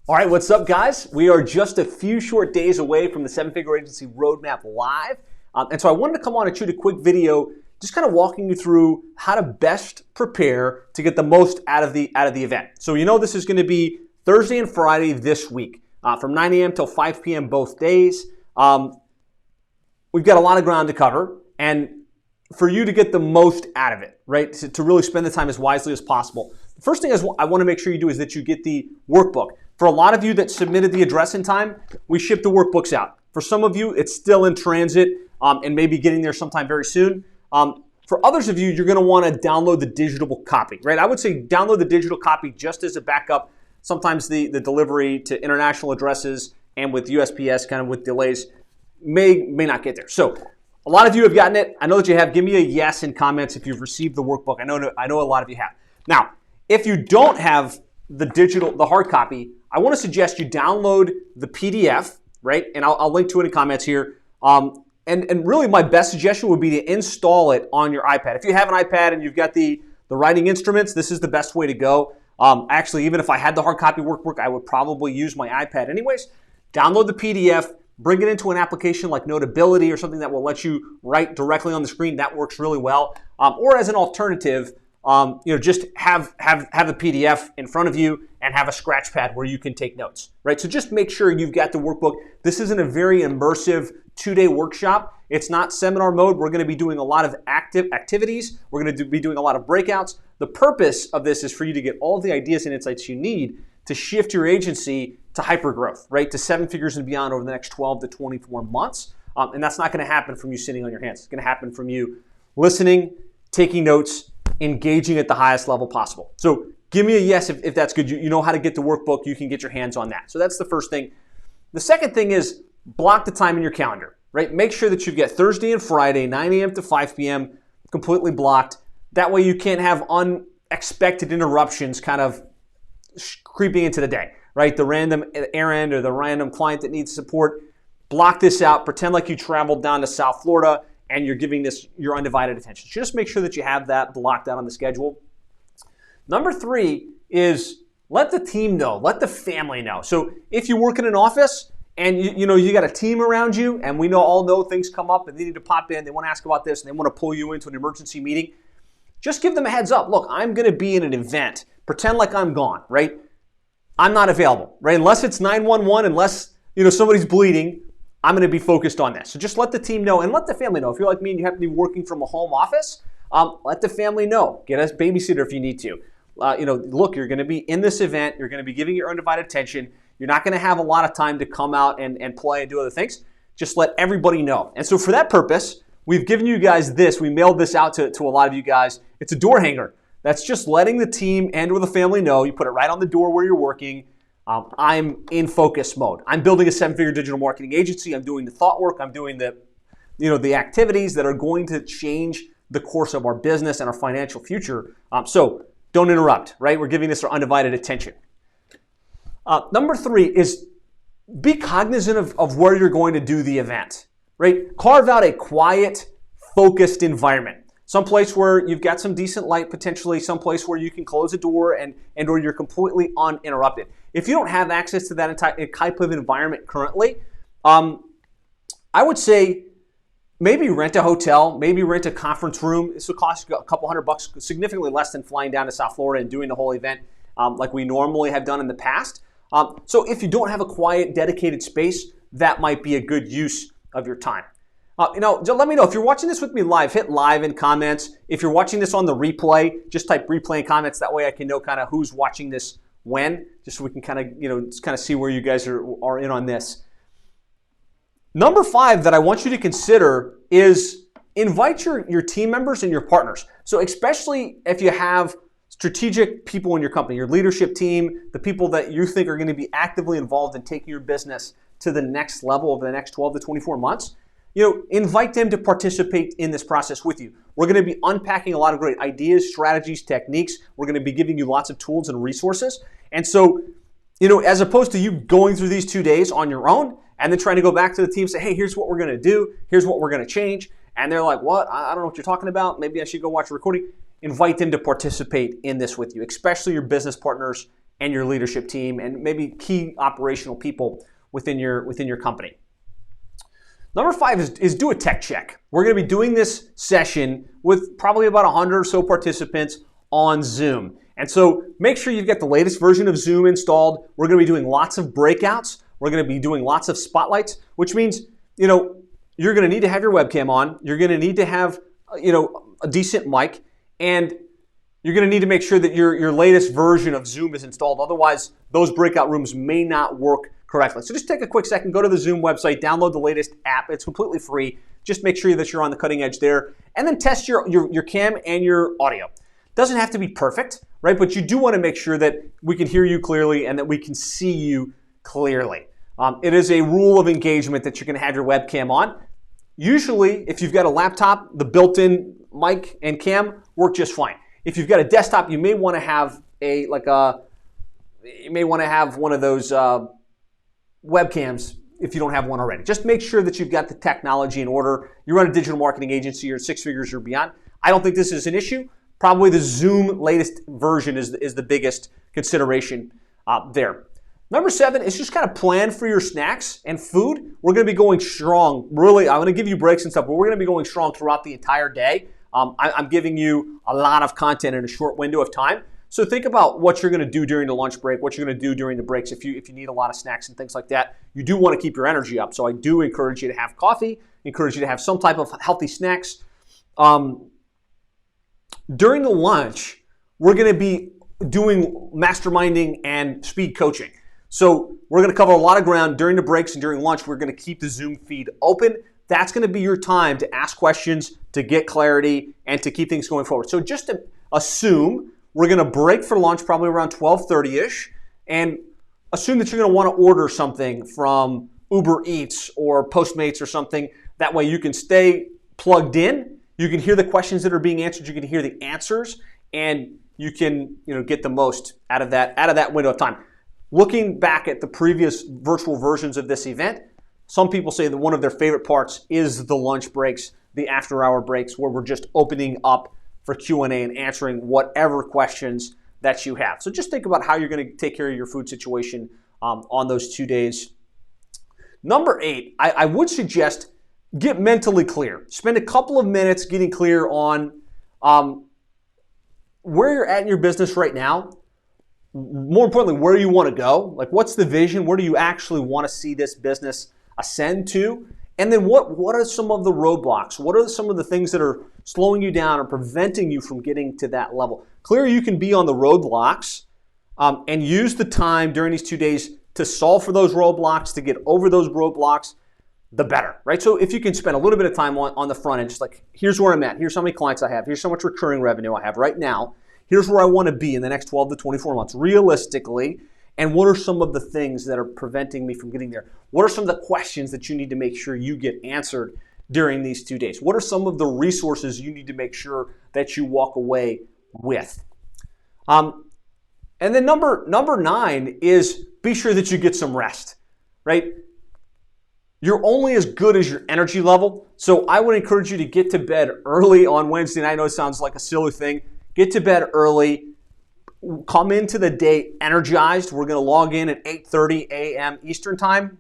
All right, what's up, guys? We are just a few short days away from the Seven-Figure Agency Roadmap Live. And so I wanted to come on and shoot a quick video just kind of walking you through how to best prepare to get the most out of the event. So you know this is going to be Thursday and Friday this week from 9 a.m. till 5 p.m. both days. We've got a lot of ground to cover, and for you to get the most out of it, right, to really spend the time as wisely as possible. The first thing I want to make sure you do is that you get the workbook. For a lot of you that submitted the address in time, we ship the workbooks out. For some of you, it's still in transit and maybe getting there sometime very soon. For others of you, you're going to want to download the digital copy, right? I would say download the digital copy just as a backup. Sometimes the delivery to international addresses and with USPS kind of with delays may not get there. So a lot of you have gotten it. I know that you have. Give me a yes in comments if you've received the workbook. I know a lot of you have. Now, if you don't have the hard copy, I want to suggest you download the PDF, right? And I'll link to it in comments here. And really my best suggestion would be to install it on your iPad. If you have an iPad and you've got the writing instruments, this is the best way to go. Actually, even if I had the hard copy workbook, I would probably use my iPad anyways. Download the PDF, bring it into an application like Notability or something that will let you write directly on the screen. That works really well. Or as an alternative, just have the PDF in front of you and have a scratch pad where you can take notes, right? So just make sure you've got the workbook. This isn't a very immersive 2-day workshop. It's not seminar mode. We're going to be doing a lot of active activities. We're going to be doing a lot of breakouts. The purpose of this is for you to get all the ideas and insights you need to shift your agency to hypergrowth, right? To 7 figures and beyond over the next 12 to 24 months. And that's not going to happen from you sitting on your hands. It's going to happen from you listening, taking notes, engaging at the highest level possible. So give me a yes if that's good. You know how to get the workbook. You can get your hands on that. So that's the first thing. The second thing is block the time in your calendar, right? Make sure that you've got Thursday and Friday, 9 a.m. to 5 p.m. completely blocked. That way you can't have unexpected interruptions kind of creeping into the day, right? The random errand or the random client that needs support. Block this out. Pretend like you traveled down to South Florida and you're giving this your undivided attention. Just make sure that you have that blocked out on the schedule. Number 3 is let the team know, let the family know. So if you work in an office and you got a team around you, and we all know things come up and they need to pop in, they want to ask about this, and they want to pull you into an emergency meeting, just give them a heads up. Look, I'm going to be in an event. Pretend like I'm gone, right? I'm not available, right? Unless it's 911, unless somebody's bleeding, I'm going to be focused on this. So just let the team know and let the family know. If you're like me and you happen to be working from a home office, let the family know. Get a babysitter if you need to. Look, you're going to be in this event. You're going to be giving your undivided attention. You're not going to have a lot of time to come out and play and do other things. Just let everybody know. And so for that purpose, we've given you guys this. We mailed this out to a lot of you guys. It's a door hanger. That's just letting the team and or the family know. You put it right on the door where you're working. I'm in focus mode. I'm building a 7-figure digital marketing agency. I'm doing the thought work. I'm doing the activities that are going to change the course of our business and our financial future. So don't interrupt, right? We're giving this our undivided attention. Number 3 is be cognizant of where you're going to do the event, right? Carve out a quiet, focused environment. Someplace where you've got some decent light, potentially someplace where you can close a door and or you're completely uninterrupted. If you don't have access to that type of environment currently, I would say maybe rent a hotel, maybe rent a conference room. This will cost you a couple $100, significantly less than flying down to South Florida and doing the whole event like we normally have done in the past. So if you don't have a quiet, dedicated space, that might be a good use of your time. Let me know. If you're watching this with me live, hit live in comments. If you're watching this on the replay, just type replay in comments. That way I can know kind of who's watching this when, just so we can kind of see where you guys are in on this. Number 5 that I want you to consider is invite your team members and your partners. So especially if you have strategic people in your company, your leadership team, the people that you think are going to be actively involved in taking your business to the next level over the next 12 to 24 months, invite them to participate in this process with you. We're going to be unpacking a lot of great ideas, strategies, techniques. We're going to be giving you lots of tools and resources. And so, as opposed to you going through these 2 days on your own and then trying to go back to the team and say, hey, here's what we're going to do. Here's what we're going to change. And they're like, what? I don't know what you're talking about. Maybe I should go watch a recording. Invite them to participate in this with you, especially your business partners and your leadership team and maybe key operational people within your company. Number 5 is do a tech check. We're going to be doing this session with probably about 100 or so participants on Zoom. And so make sure you've got the latest version of Zoom installed. We're going to be doing lots of breakouts. We're going to be doing lots of spotlights, which means, you're going to need to have your webcam on. You're going to need to have, a decent mic, and you're going to need to make sure that your latest version of Zoom is installed. Otherwise, those breakout rooms may not work correctly. So just take a quick second, go to the Zoom website, download the latest app. It's completely free. Just make sure that you're on the cutting edge there, and then test your cam and your audio. Doesn't have to be perfect, right? But you do want to make sure that we can hear you clearly and that we can see you clearly. It is a rule of engagement that you're going to have your webcam on. Usually, if you've got a laptop, the built-in mic and cam work just fine. If you've got a desktop, you may want to have one of those webcams if you don't have one already. Just make sure that you've got the technology in order. You run a digital marketing agency, you're 6 figures or beyond. I don't think this is an issue. Probably the Zoom latest version is the biggest consideration there. Number 7 is just kind of plan for your snacks and food. We're going to be going strong. Really, I'm going to give you breaks and stuff, but we're going to be going strong throughout the entire day. I'm giving you a lot of content in a short window of time. So think about what you're going to do during the lunch break, what you're going to do during the breaks. If you need a lot of snacks and things like that, you do want to keep your energy up. So I do encourage you to have coffee, encourage you to have some type of healthy snacks. During the lunch, we're going to be doing masterminding and speed coaching. So we're going to cover a lot of ground during the breaks and during lunch. We're going to keep the Zoom feed open. That's going to be your time to ask questions, to get clarity, and to keep things going forward. So just to assume we're going to break for lunch probably around 12:30-ish, and assume that you're going to want to order something from Uber Eats or Postmates or something. That way you can stay plugged in. You can hear the questions that are being answered. You can hear the answers, and you can get the most out of that window of time. Looking back at the previous virtual versions of this event, some people say that one of their favorite parts is the lunch breaks, the after-hour breaks, where we're just opening up for Q&A and answering whatever questions that you have. So just think about how you're going to take care of your food situation on those 2 days. Number 8, I would suggest get mentally clear. Spend a couple of minutes getting clear on where you're at in your business right now. More importantly, where you want to go. Like, what's the vision? Where do you actually want to see this business ascend to? And then what are some of the roadblocks? What are some of the things that are slowing you down or preventing you from getting to that level? Clearly, you can be on the roadblocks and use the time during these 2 days to solve for those roadblocks, to get over those roadblocks, the better, right? So if you can spend a little bit of time on the front end, just like, here's where I'm at, here's how many clients I have, here's how much recurring revenue I have right now, here's where I want to be in the next 12 to 24 months, realistically, and what are some of the things that are preventing me from getting there? What are some of the questions that you need to make sure you get answered during these 2 days? What are some of the resources you need to make sure that you walk away with? And then number 9 is be sure that you get some rest, right? You're only as good as your energy level, so I would encourage you to get to bed early on Wednesday night. I know it sounds like a silly thing. Get to bed early. Come into the day energized. We're going to log in at 8:30 a.m. Eastern Time.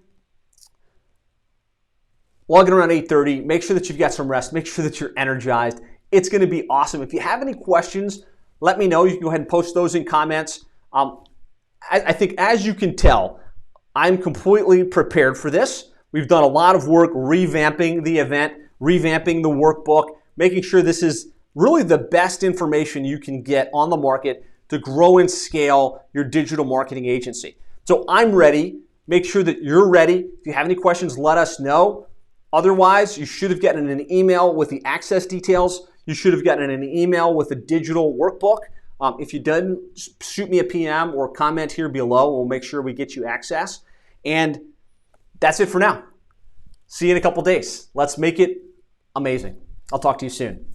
Log in around 8:30. Make sure that you've got some rest. Make sure that you're energized. It's going to be awesome. If you have any questions, let me know. You can go ahead and post those in comments. I think, as you can tell, I'm completely prepared for this. We've done a lot of work revamping the event, revamping the workbook, making sure this is really the best information you can get on the market to grow and scale your digital marketing agency. So I'm ready. Make sure that you're ready. If you have any questions, let us know. Otherwise, you should have gotten an email with the access details. You should have gotten an email with a digital workbook. If you didn't, shoot me a PM or comment here below. We'll make sure we get you access. And that's it for now. See you in a couple days. Let's make it amazing. I'll talk to you soon.